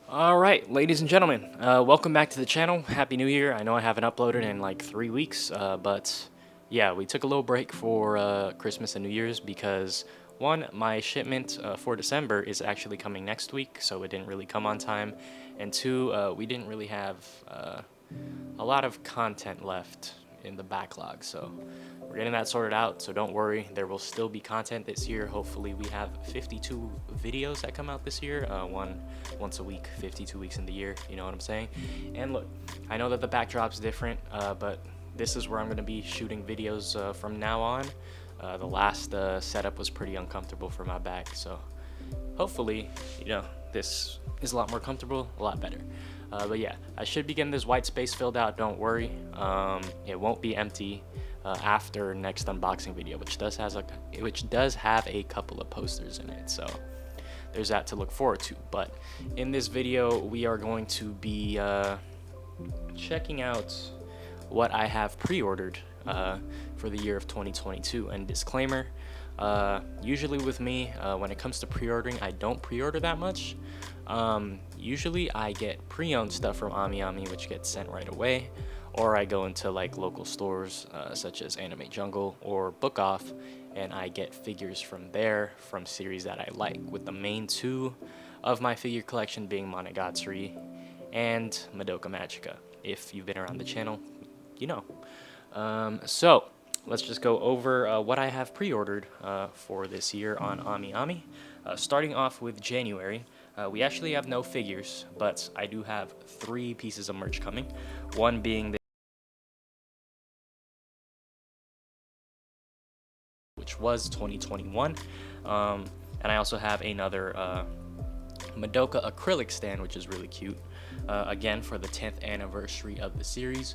Alright, ladies and gentlemen, welcome back to the channel. Happy New Year. I know I haven't uploaded in like 3 weeks, but yeah, we took a little break for Christmas and New Year's because, one, my shipment for December is actually coming next week, so it didn't really come on time, and two, we didn't really have a lot of content left in the backlog, so we're getting that sorted out. So don't worry, there will still be content this year. Hopefully we have 52 videos that come out this year, once a week, 52 weeks in the year, you know what I'm saying? And look, I know that the backdrop's different, but this is where I'm going to be shooting videos from now on. The last setup was pretty uncomfortable for my back, so hopefully, this is a lot more comfortable, a lot better. But yeah, I should be getting this white space filled out, don't worry. It won't be empty after next unboxing video, which does have a couple of posters in it, so there's that to look forward to. But in this video, we are going to be checking out what I have pre-ordered for the year of 2022. And disclaimer, usually with me, when it comes to pre-ordering, I don't pre-order that much. Usually I get pre-owned stuff from AmiAmi, which gets sent right away, or I go into like local stores such as Anime Jungle or Book Off, and I get figures from there from series that I like, with the main two of my figure collection being Monogatari and Madoka Magica. If you've been around the channel, you know. So let's just go over what I have pre-ordered for this year on AmiAmi. Starting off with January, we actually have no figures, but I do have 3 pieces of merch coming. One being the which was 2021, and I also have another Madoka acrylic stand, which is really cute, again for the 10th anniversary of the series,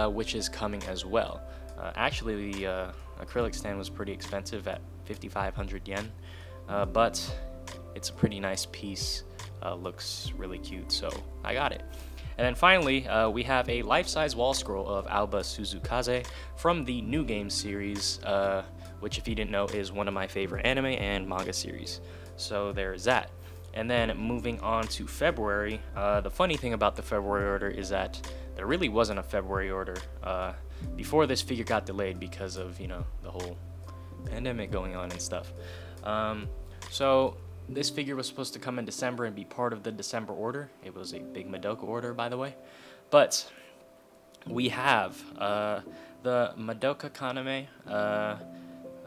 which is coming as well. Actually, the acrylic stand was pretty expensive at 5,500 yen, but it's a pretty nice piece, looks really cute, so I got it. And then finally, we have a life-size wall scroll of Aoba Suzukaze from the New Game series, which, if you didn't know, is one of my favorite anime and manga series. So there's that. And then moving on to February, the funny thing about the February order is that there really wasn't a February order before this figure got delayed because of, the whole pandemic going on and stuff. So this figure was supposed to come in December and be part of the December order. It was a big Madoka order, by the way. But we have the Madoka Kaname,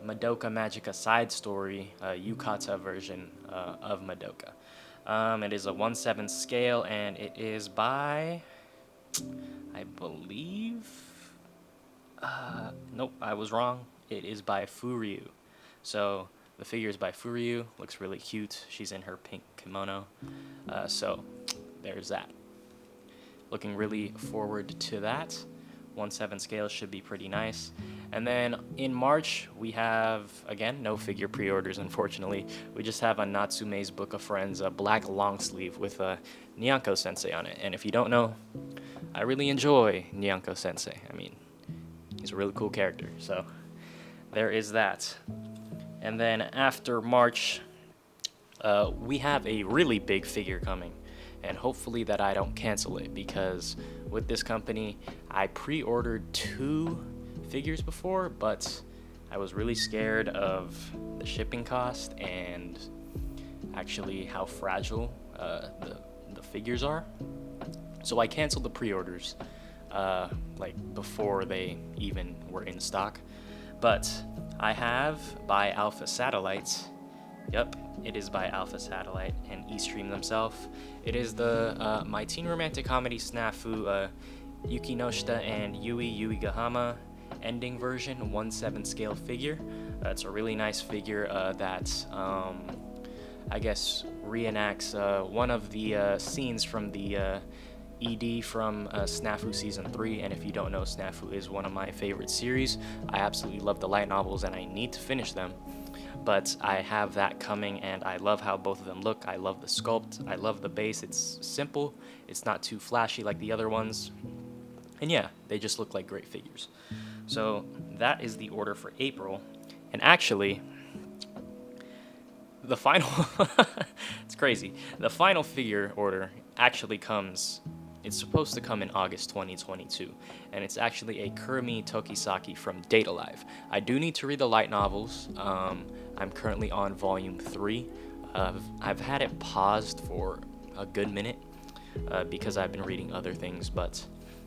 Madoka Magica side story, Yukata version of Madoka. It is a 1/7 scale, and it is by, I believe, nope, I was wrong. It is by Furyu. So the figure is by Furyu, looks really cute. She's in her pink kimono. So there's that. Looking really forward to that. 1/7 scale should be pretty nice. And then in March, we have, again, no figure pre-orders, unfortunately. We just have a Natsume's Book of Friends, a black long sleeve with a Nyanko Sensei on it. And if you don't know, I really enjoy Nyanko Sensei. I mean, he's a really cool character. So there is that. And then after March, we have a really big figure coming. And hopefully that I don't cancel it, because with this company, I pre-ordered 2 figures before, but I was really scared of the shipping cost and actually how fragile the figures are. So I canceled the pre-orders like before they even were in stock. But I have, by Alpha Satellites, yep, it is by Alpha Satellite and Eastream themselves. It is the My Teen Romantic Comedy Snafu Yuki Noshita and Yui Gahama ending version 1/7 scale figure. It's a really nice figure that I guess reenacts one of the scenes from the ED from Snafu Season 3, and if you don't know, Snafu is one of my favorite series. I absolutely love the light novels, and I need to finish them. But I have that coming, and I love how both of them look. I love the sculpt, I love the base. It's simple, it's not too flashy like the other ones. And yeah, they just look like great figures. So that is the order for April. And actually, the final, it's crazy. The final figure order actually comes, it's supposed to come in August 2022, and it's actually a Kurumi Tokisaki from Date Alive. I do need to read the light novels. I'm currently on volume 3. I've had it paused for a good minute because I've been reading other things, but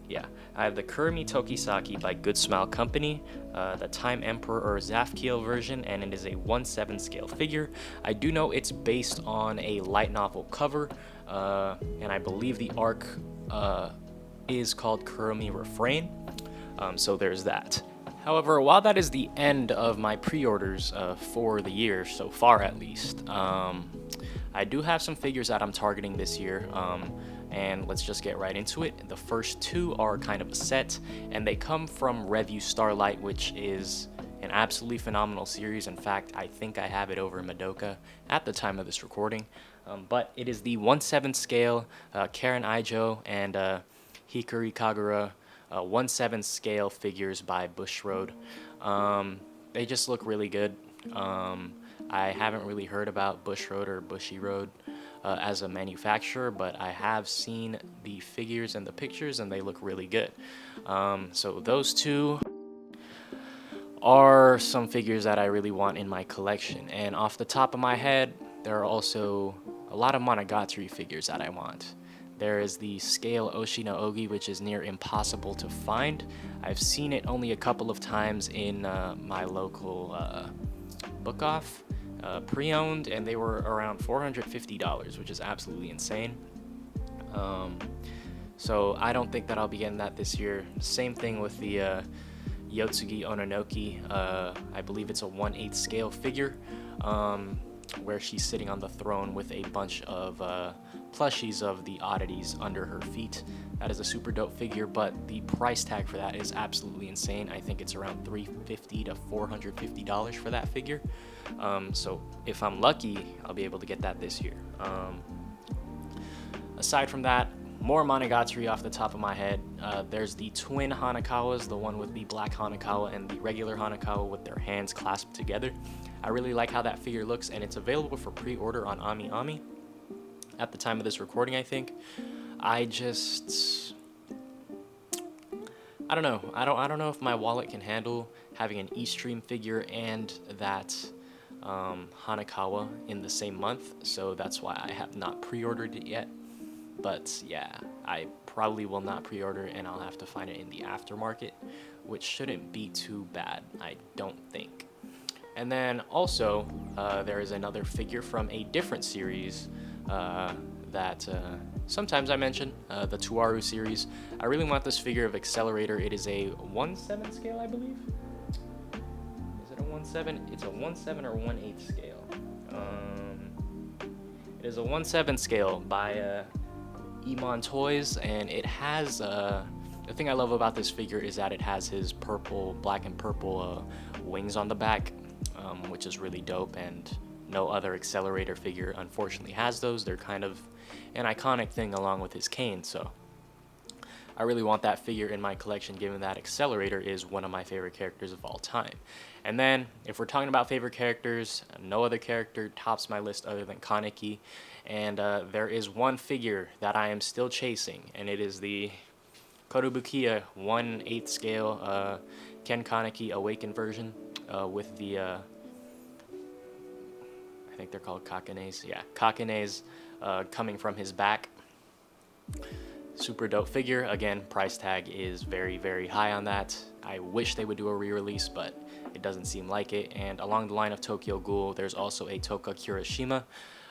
yeah, I have the Kurumi Tokisaki by Good Smile Company, the Time Emperor or Zafkiel version, and it is a 1/7 scale figure. I do know it's based on a light novel cover, and I believe the arc is called Kurumi Refrain, so there's that. However, while that is the end of my pre-orders for the year, so far at least, I do have some figures that I'm targeting this year, and let's just get right into it. The first two are kind of a set, and they come from Revue Starlight, which is an absolutely phenomenal series. In fact, I think I have it over in Madoka at the time of this recording, but it is the 1/7 scale Karen Ijo and Hikari Kagura 1/7 scale figures by Bushroad. They just look really good. I haven't really heard about Bushroad or Bushiroad as a manufacturer, but I have seen the figures and the pictures, and they look really good. So those two are some figures that I really want in my collection. And off the top of my head, there are also a lot of Monogatari figures that I want. There is the scale Oshino Ogi, which is near impossible to find. I've seen it only a couple of times in my local book off, pre-owned, and they were around $450, which is absolutely insane. So I don't think that I'll be getting that this year. Same thing with the Yotsugi Ononoki. I believe it's a 1/8 scale figure, where she's sitting on the throne with a bunch of plushies of the oddities under her feet. That is a super dope figure, but the price tag for that is absolutely insane. I think it's around $350 to $450 for that figure. So if I'm lucky, I'll be able to get that this year. Aside from that, more Monogatari off the top of my head. There's the twin Hanakawas, the one with the black Hanakawa and the regular Hanakawa with their hands clasped together. I really like how that figure looks, and it's available for pre-order on AmiAmi at the time of this recording, I think. I don't know. I don't know if my wallet can handle having an Eastream figure and that Hanakawa in the same month, so that's why I have not pre-ordered it yet. But yeah, I probably will not pre-order, and I'll have to find it in the aftermarket, which shouldn't be too bad, I don't think. And then also, there is another figure from a different series that sometimes I mention, the Tuaru series. I really want this figure of Accelerator. It is a 1/7 scale, I believe. Is it a 1/7? It's a 1/7 or 1/8 scale. It is a 1/7 scale by Emon Toys, and it has the thing I love about this figure is that it has his black and purple wings on the back, which is really dope, and no other Accelerator figure unfortunately has those. They're kind of an iconic thing along with his cane, so I really want that figure in my collection, given that Accelerator is one of my favorite characters of all time. And then, if we're talking about favorite characters, no other character tops my list other than Kaneki. And there is one figure that I am still chasing, and it is the Kotobukiya 1/8 scale Ken Kaneki Awakened version with the, I think they're called Kakenes. Yeah, Kakenes coming from his back. Super dope figure. Again, price tag is very, very high on that. I wish they would do a re-release, but it doesn't seem like it. And along the line of Tokyo Ghoul, there's also a Toka Kirishima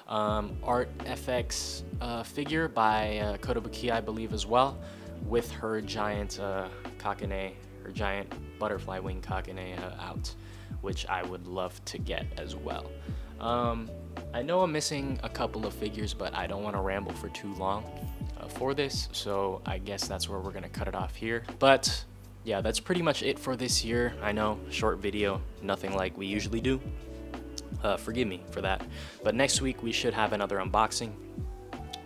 Art FX figure by Kotobukiya, I believe, as well, with her giant Kakene, her giant butterfly wing Kakene out, which I would love to get as well. I know I'm missing a couple of figures, but I don't want to ramble for too long for this, so I guess that's where we're gonna cut it off here. But yeah, that's pretty much it for this year. I know, short video, nothing like we usually do. Forgive me for that. But next week we should have another unboxing.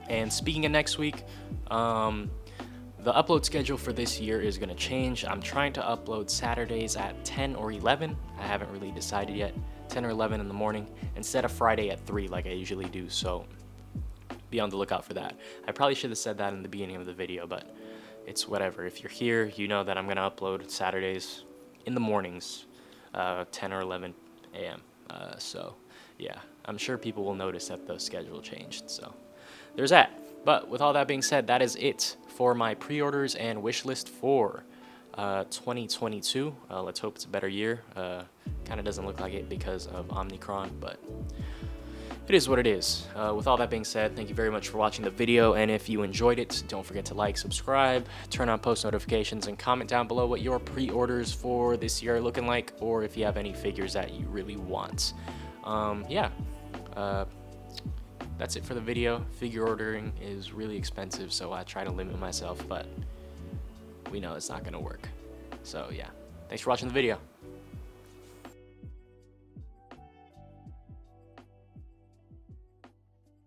And speaking of next week, the upload schedule for this year is going to change. I'm trying to upload Saturdays at 10 or 11. I haven't really decided yet. 10 or 11 in the morning instead of Friday at 3 like I usually do. So be on the lookout for that. I probably should have said that in the beginning of the video, but it's whatever. If you're here, you know that I'm gonna upload Saturdays in the mornings, 10 or 11 a.m. So yeah, I'm sure people will notice that the schedule changed. So there's that. But with all that being said, that is it for my pre-orders and wish list for 2022. Let's hope it's a better year. Kind of doesn't look like it because of Omicron, but it is what it is. With all that being said, thank you very much for watching the video, and if you enjoyed it, don't forget to like, subscribe, turn on post notifications, and comment down below what your pre-orders for this year are looking like, or if you have any figures that you really want. Yeah, that's it for the video. Figure ordering is really expensive, so I try to limit myself, but we know it's not gonna work. So yeah, thanks for watching the video.